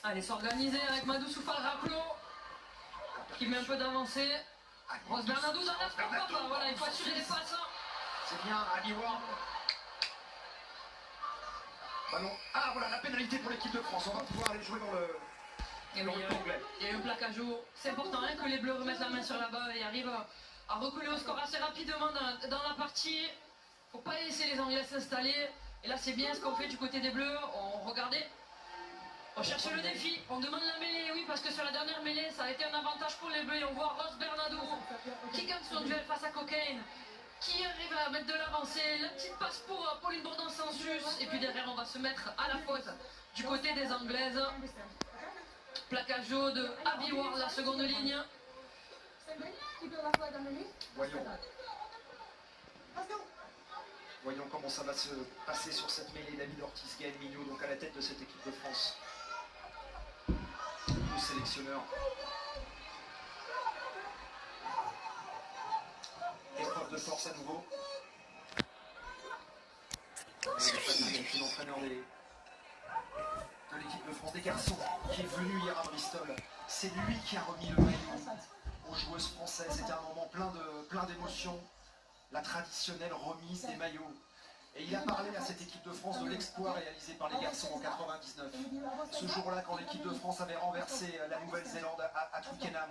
Allez, s'organiser avec Madou Soufal Raclo qui met un peu d'avancée. Rose Bernardo dans la pourquoi pas, voilà, il faut assurer les passes. C'est bien, Abby Ward. Ballon. Ah voilà, la pénalité pour l'équipe de France. On va pouvoir aller jouer dans le... Et oui, il y a eu un plaquage haut. C'est important hein, que les Bleus remettent la main sur la balle et arrivent à recoller au score assez rapidement dans la partie. Faut pas laisser les Anglais s'installer. Et là, c'est bien ce qu'on fait du côté des Bleus. On cherche le défi, on demande la mêlée, oui, parce que sur la dernière mêlée, ça a été un avantage pour les Bleus. Et on voit Rose Bernardo qui gagne son duel face à Cocaine, qui arrive à mettre de l'avancée. La petite passe pour Pauline Bourdon-Sensus. Et puis derrière, on va se mettre à la faute du côté des Anglaises. Plaquage haut de Abby Ward, la seconde ligne. Voyons comment ça va se passer sur cette mêlée. David Ortiz, Gaël Mignot, donc à la tête de cette équipe de France. Le sélectionneur. Épreuve de force à nouveau. L'entraîneur de l'équipe de France des garçons qui est venu hier à Bristol. C'est lui qui a remis le maillot aux joueuses françaises. C'était un moment plein d'émotions. La traditionnelle remise des maillots. Et il a parlé à cette équipe de France de l'exploit réalisé par les garçons en 99. Ce jour-là, quand l'équipe de France avait renversé la Nouvelle-Zélande à Twickenham.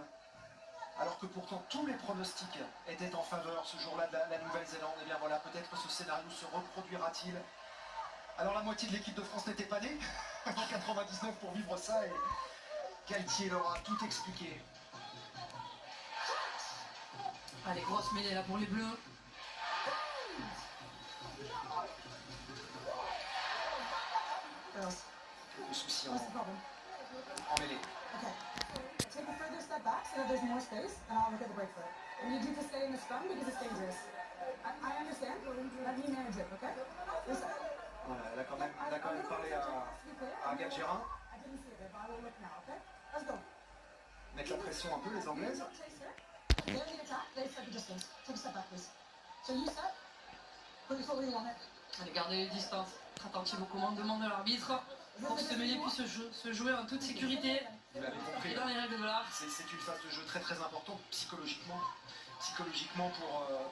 Alors que pourtant tous les pronostics étaient en faveur ce jour-là de la Nouvelle-Zélande. Et bien voilà, peut-être ce scénario se reproduira-t-il. Alors la moitié de l'équipe de France n'était pas née en 99 pour vivre ça et Galtier leur a tout expliqué. Allez, grosse mêlée là pour les Bleus. Le souci en mêlée. Take a further step back so that there's more space, and I'll look at the break for it. We need you to stay in the scrum because it's dangerous. I understand. Let me manage it, okay? Voilà, elle a quand même parlé à Gadgerin. I didn't see it, but I will look now, okay? Let's go. Mettre la pression un peu, les Anglaises. They're in the attack, they set the distance. Take a step back, please. So you set, put your foot where you want it. Allez, gardez les distances. Être attentif aux commandements de l'arbitre pour que ce mêlée puisse se jouer en toute sécurité. Vous l'avez compris. Et dans les règles de l'art. C'est une phase de jeu très très importante psychologiquement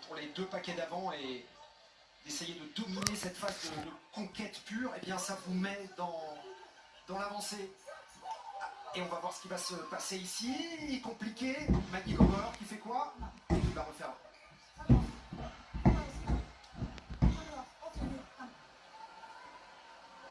pour les deux paquets d'avant et d'essayer de dominer cette phase de conquête pure. Et bien ça vous met dans l'avancée. Et on va voir ce qui va se passer ici. Compliqué. Maggie Gover qui fait quoi? Il va refaire